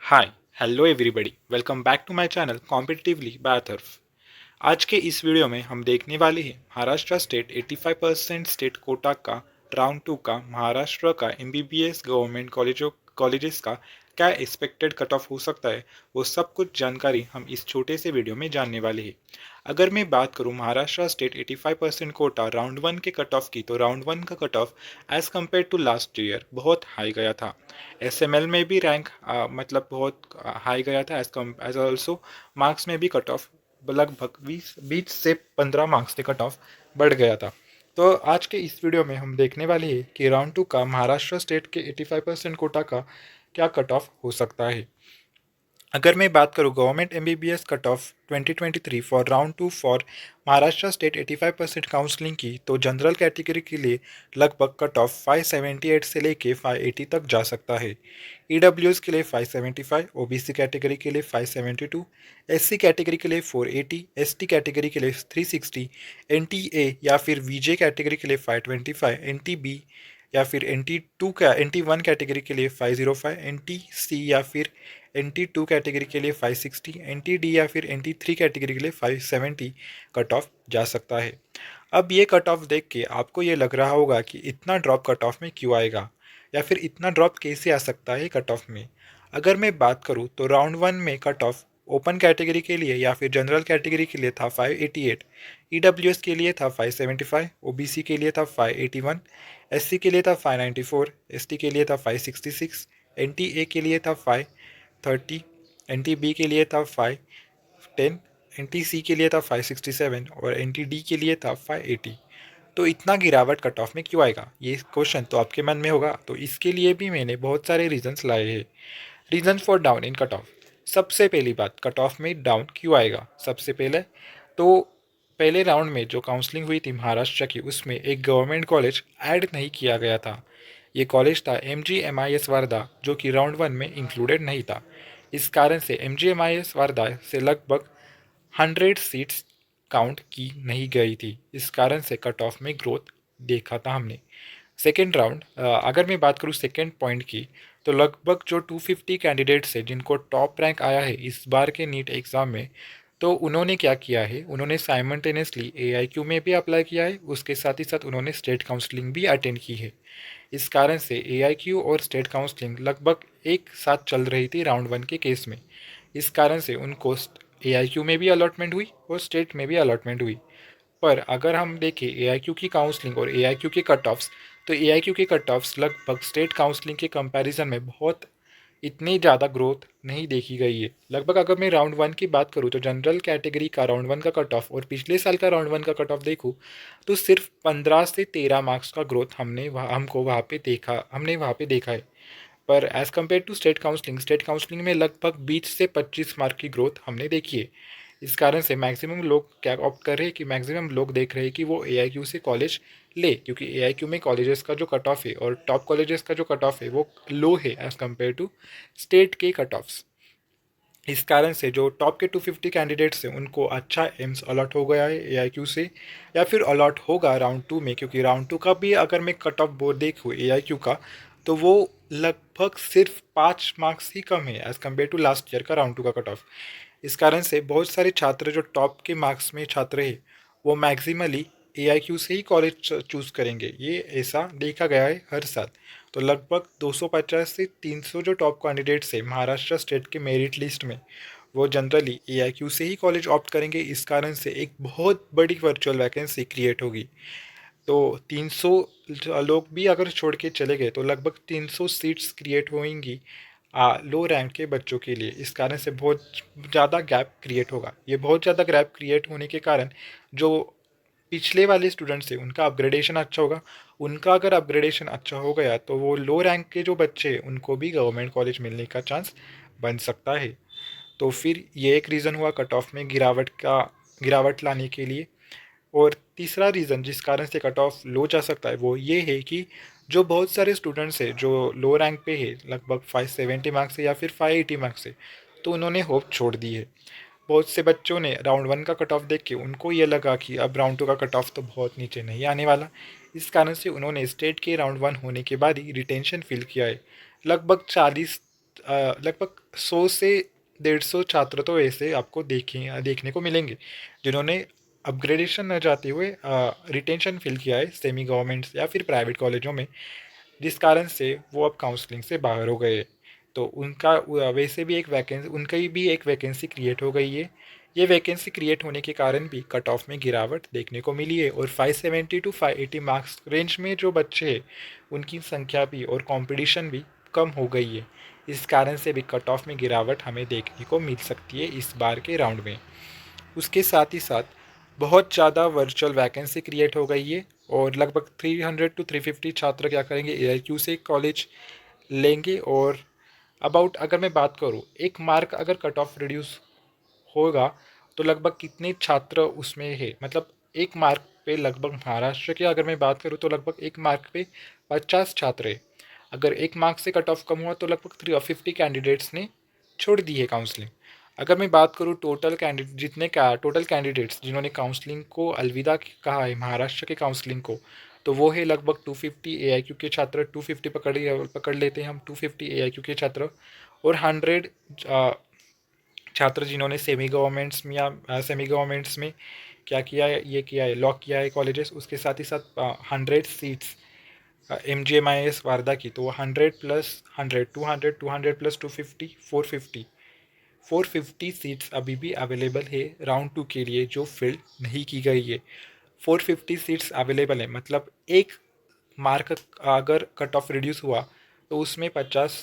Hi hello everybody welcome back to my channel competitively by Atharva. आज के इस video में हम देखने वाले हैं महाराष्ट्र स्टेट 85% स्टेट कोटा का राउंड 2 का महाराष्ट्र का एमबीबीएस गवर्नमेंट कॉलेजेस का क्या एक्सपेक्टेड कट ऑफ हो सकता है। वो सब कुछ जानकारी हम इस छोटे से वीडियो में जानने वाले हैं। अगर मैं बात करूं महाराष्ट्र स्टेट 85% कोटा राउंड 1 के कट ऑफ की, तो राउंड 1 का cut off as compare to last year बहुत हाई गया था। एसएमएल में भी रैंक मतलब बहुत हाई गया था। एज ऑल्सो मार्क्स में भी कट ऑफ लगभग 20 से 15 मार्क्स से कट ऑफ बढ़ गया था। तो आज के इस वीडियो में हम देखने वाले हैं कि राउंड 2 का महाराष्ट्र स्टेट के 85% कोटा का क्या कट ऑफ हो सकता है। अगर मैं बात करूँ government MBBS cut off 2023 for round 2 for Maharashtra state 85% counselling की, तो जनरल कैटेगरी के लिए लगभग कट ऑफ 578 से लेके 580 तक जा सकता है। ईडब्ल्यूएस के लिए 575, ओबीसी कैटेगरी के लिए 572, एससी कैटेगरी के लिए 480, एसटी कैटेगरी के लिए 360, एनटीए या फिर वीजे कैटेगरी के लिए 525, एनटीबी या फिर NT1 कैटेगरी के लिए 505, NTC या फिर NT2 कैटेगरी के लिए 560, NTD या फिर NT3 कैटेगरी के लिए 570 कट ऑफ जा सकता है। अब ये कट ऑफ देख के आपको ये लग रहा होगा कि इतना ड्रॉप कट ऑफ में क्यों आएगा, या फिर इतना ड्रॉप कैसे आ सकता है कट ऑफ में। अगर मैं बात करूँ तो राउंड 1 में कट ऑफ ओपन कैटेगरी के लिए या फिर जनरल कैटेगरी के लिए था 588, ईडब्ल्यूएस के लिए था 575, ओबीसी के लिए था 581, एससी के लिए था 594, एसटी के लिए था 566, एनटीए के लिए था 530, एनटीबी के लिए था 510, एनटीसी के लिए था 567 और एनटीडी के लिए था 580। तो इतना गिरावट कट ऑफ में क्यों आएगा, ये क्वेश्चन तो आपके मन में होगा। तो इसके लिए भी मैंने बहुत सारे रीजंस लाए हैं। Reason for down in cut off. सबसे पहली बात, कट ऑफ में डाउन क्यों आएगा। सबसे पहले तो पहले राउंड में जो काउंसलिंग हुई थी महाराष्ट्र की, उसमें एक गवर्नमेंट कॉलेज ऐड नहीं किया गया था। ये कॉलेज था MGMIS वारदा, जो कि राउंड 1 में इंक्लूडेड नहीं था। इस कारण से MGMIS वारदा से लगभग 100 सीट्स काउंट की नहीं गई थी। इस कारण से कट ऑफ में ग्रोथ देखा था हमने। सेकेंड राउंड, अगर मैं बात करूँ सेकेंड पॉइंट की, तो लगभग जो 250 कैंडिडेट्स है जिनको टॉप रैंक आया है इस बार के नीट एग्ज़ाम में, तो उन्होंने क्या किया है, उन्होंने साइमल्टेनियसली AIQ में भी अप्लाई किया है, उसके साथ ही साथ उन्होंने स्टेट काउंसलिंग भी अटेंड की है। इस कारण से AIQ और स्टेट काउंसलिंग लगभग एक साथ चल रही थी राउंड 1 के केस में। इस कारण से उनको AIQ में भी अलॉटमेंट हुई और स्टेट में भी अलॉटमेंट हुई। पर अगर हम देखें AIQ की काउंसलिंग और AIQ के कट ऑफ्स, तो AIQ के कट ऑफ्स लगभग स्टेट काउंसलिंग के कंपैरिजन में बहुत इतनी ज़्यादा ग्रोथ नहीं देखी गई है। लगभग अगर मैं राउंड 1 की बात करूँ तो जनरल कैटेगरी का राउंड 1 का कट ऑफ और पिछले साल का राउंड 1 का कट ऑफ देखूँ, तो सिर्फ 15 से 13 मार्क्स का ग्रोथ हमको वहाँ पे देखा है। पर as compare to state counselling में लगभग 20 से 25 मार्क की ग्रोथ हमने देखी है। इस कारण से मैक्सिमम लोग क्या ऑप्ट कर रहे हैं कि मैक्सिमम लोग देख रहे हैं कि वो AIQ से कॉलेज ले, क्योंकि AIQ में कॉलेजेस का जो कट ऑफ है और टॉप कॉलेजेस का जो कट ऑफ है वो लो है एज़ कम्पेयर टू स्टेट के कट ऑफ्स। इस कारण से जो टॉप के 250 कैंडिडेट्स हैं उनको अच्छा एम्स अलॉट हो गया है AIQ से, या फिर अलॉट होगा राउंड 2 में, क्योंकि राउंड 2 का भी अगर मैं कट ऑफ बोर्ड देखूँ AIQ का, तो वो लगभग सिर्फ 5 मार्क्स ही कम है as compare to last year का राउंड 2 का कट ऑफ। इस कारण से बहुत सारे छात्र जो टॉप के मार्क्स में छात्र हैं वो मैक्सिमली AIQ से ही कॉलेज चूज़ करेंगे। ये ऐसा देखा गया है हर साल। तो लगभग 250 से 300 जो टॉप कैंडिडेट्स हैं महाराष्ट्र स्टेट के मेरिट लिस्ट में, वो जनरली AIQ से ही कॉलेज ऑप्ट करेंगे। इस कारण से एक बहुत बड़ी वर्चुअल वैकेंसी क्रिएट होगी। तो 300 लोग भी अगर छोड़ के चले गए तो लगभग 300 सीट्स क्रिएट होंगी लो रैंक के बच्चों के लिए। इस कारण से बहुत ज़्यादा गैप क्रिएट होगा। ये बहुत ज़्यादा गैप क्रिएट होने के कारण जो पिछले वाले स्टूडेंट्स हैं उनका अपग्रेडेशन अच्छा होगा। उनका अगर अपग्रेडेशन अच्छा हो गया तो वो लो रैंक के जो बच्चे हैं उनको भी गवर्नमेंट कॉलेज मिलने का चांस बन सकता है। तो फिर ये एक रीज़न हुआ कट ऑफ में गिरावट लाने के लिए। और तीसरा रीज़न जिस कारण से कट ऑफ लो जा सकता है वो ये है कि जो बहुत सारे स्टूडेंट्स हैं जो लो रैंक पे है लगभग 570 मार्क्स से या फिर 580 मार्क्स से, तो उन्होंने होप छोड़ दी है। बहुत से बच्चों ने राउंड 1 का कट ऑफ देख के उनको ये लगा कि अब राउंड 2 का कट ऑफ तो बहुत नीचे नहीं आने वाला। इस कारण से उन्होंने स्टेट के राउंड 1 होने के बाद ही रिटेंशन फिल किया है। लगभग लगभग 100 से 150 छात्र तो ऐसे आपको देखने को मिलेंगे जिन्होंने अपग्रेडेशन न जाते हुए रिटेंशन फिल किया है सेमी गवर्नमेंट्स या फिर प्राइवेट कॉलेजों में, जिस कारण से वो अब काउंसलिंग से बाहर हो गए। तो उनका वैसे भी एक वैकेंसी उनकी भी एक वैकेंसी क्रिएट हो गई है। ये वैकेंसी क्रिएट होने के कारण भी कट ऑफ में गिरावट देखने को मिली है और 570 टू 580 मार्क्स रेंज में जो बच्चे हैं उनकी संख्या भी और कंपटीशन भी कम हो गई है। इस कारण से भी कट ऑफ में गिरावट हमें देखने को मिल सकती है इस बार के राउंड में। उसके साथ ही साथ बहुत ज़्यादा वर्चुअल वैकेंसी क्रिएट हो गई है और लगभग 300 टू 350 छात्र क्या करेंगे, AIQ से कॉलेज लेंगे। और अबाउट अगर मैं बात करूँ, एक मार्क अगर कट ऑफ रिड्यूस होगा तो लगभग कितने छात्र उसमें है, मतलब एक मार्क पे लगभग महाराष्ट्र की अगर मैं बात करूँ तो लगभग एक मार्क पे 50 छात्र है। अगर एक मार्क से कट ऑफ कम हुआ तो लगभग 350 कैंडिडेट्स ने छोड़ दी है काउंसलिंग। अगर मैं बात करूँ टोटल कैंडिडेट्स जिन्होंने काउंसलिंग को अलविदा कहा है महाराष्ट्र के काउंसलिंग को, तो वो है लगभग 250 AIQ के छात्र। 250 पकड़ लेते हैं हम, 250 AIQ के छात्र और 100 छात्र जिन्होंने सेमी गवर्नमेंट्स में क्या किया है, ये किया है, लॉक किया है कॉलेजेस। उसके साथ ही साथ 100 सीट्स MGMIS वारदा की, तो 100 प्लस 100 200 200 प्लस 250 450 सीट्स अभी भी अवेलेबल है राउंड 2 के लिए जो फिल नहीं की गई है। 450 सीट्स अवेलेबल है, मतलब एक मार्क अगर कट ऑफ रिड्यूस हुआ तो उसमें 50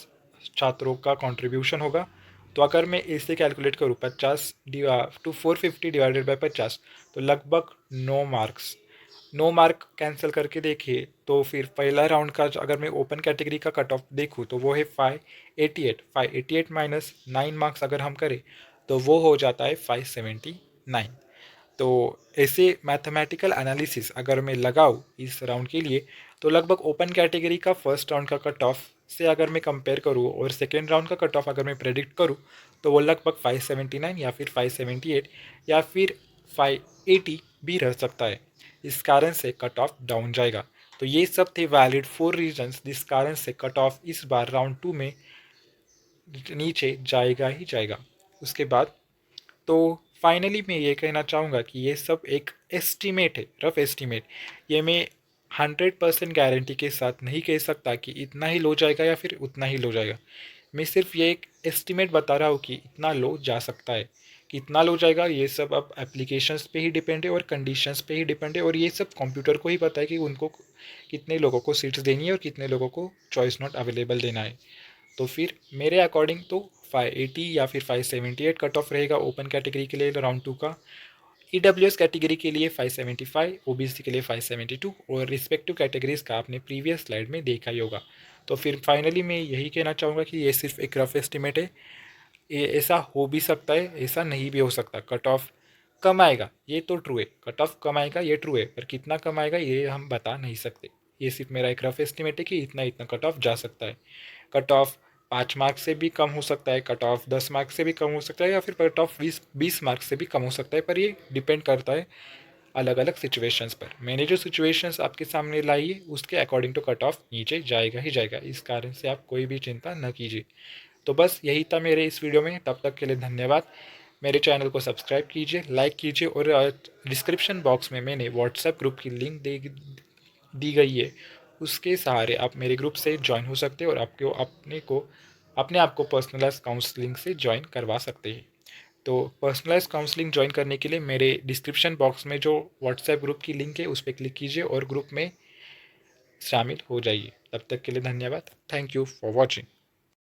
छात्रों का कंट्रीब्यूशन होगा। तो अगर मैं इसे कैलकुलेट करूँ 50 टू 450 डिवाइडेड बाय 50, तो लगभग 9 मार्क कैंसिल करके देखिए तो फिर पहला राउंड का अगर मैं ओपन कैटेगरी का कट ऑफ देखूँ तो वो है 588 माइनस 9 मार्क्स अगर हम करें तो वो हो जाता है 579। तो ऐसे मैथमेटिकल एनालिसिस अगर मैं लगाऊँ इस राउंड के लिए तो लगभग ओपन कैटेगरी का फर्स्ट राउंड का कट ऑफ से अगर मैं कंपेयर करूँ और सेकेंड राउंड का कट ऑफ अगर मैं प्रेडिक्ट करूँ तो वो लगभग 579 या फिर 578 या फिर 580 भी रह सकता है। इस कारण से कट ऑफ डाउन जाएगा। तो ये सब थे वैलिड 4 रीजंस जिस कारण से कट ऑफ इस बार राउंड 2 में नीचे जाएगा ही जाएगा। उसके बाद तो फाइनली मैं ये कहना चाहूँगा कि ये सब एक एस्टीमेट है, रफ एस्टीमेट। ये मैं 100% गारंटी के साथ नहीं कह सकता कि इतना ही लो जाएगा या फिर उतना ही लो जाएगा। मैं सिर्फ ये एक एस्टीमेट बता रहा हूँ कि इतना लो जा सकता है। कितना लो जाएगा ये सब अब एप्लीकेशंस पे ही डिपेंड है और कंडीशंस पे ही डिपेंड है, और ये सब कंप्यूटर को ही पता है कि उनको कितने लोगों को सीट्स देनी है और कितने लोगों को चॉइस नॉट अवेलेबल देना है। तो फिर मेरे अकॉर्डिंग तो 580 या फिर 578 कट ऑफ रहेगा ओपन कैटेगरी के लिए राउंड 2 का। EWS कैटेगरी के लिए 575, OBC के लिए 572 और रिस्पेक्टिव कैटेगरीज का आपने प्रीवियस स्लाइड में देखा ही होगा। तो फिर फाइनली मैं यही कहना चाहूँगा कि ये सिर्फ एक रफ एस्टिमेट है। ये ऐसा हो भी सकता है, ऐसा नहीं भी हो सकता। कट ऑफ कम आएगा ये तो ट्रू है, कट ऑफ कम आएगा ये ट्रू है, पर कितना कम आएगा ये हम बता नहीं सकते। ये सिर्फ मेरा एक रफ एस्टिमेट है कि इतना इतना कट ऑफ जा सकता है। कट ऑफ 5 मार्क्स से भी कम हो सकता है, कट ऑफ 10 मार्क्स से भी कम हो सकता है, या फिर कट ऑफ 20 मार्क्स से भी कम हो सकता है, पर ये डिपेंड करता है अलग अलग सिचुएशंस पर। मैंने जो सिचुएशंस आपके सामने लाई है उसके अकॉर्डिंग टू कट ऑफ नीचे जाएगा ही जाएगा, इस कारण से आप कोई भी चिंता न कीजिए। तो बस यही था मेरे इस वीडियो में, तब तक के लिए धन्यवाद। मेरे चैनल को सब्सक्राइब कीजिए, लाइक कीजिए और डिस्क्रिप्शन बॉक्स में मैंने व्हाट्सएप ग्रुप की लिंक दी गई है, उसके सहारे आप मेरे ग्रुप से ज्वाइन हो सकते हैं और अपने आप को पर्सनलाइज काउंसलिंग से ज्वाइन करवा सकते हैं। तो पर्सनलाइज काउंसलिंग ज्वाइन करने के लिए मेरे डिस्क्रिप्शन बॉक्स में जो व्हाट्सएप ग्रुप की लिंक है उस पर क्लिक कीजिए और ग्रुप में शामिल हो जाइए। तब तक के लिए धन्यवाद। Thank you for watching.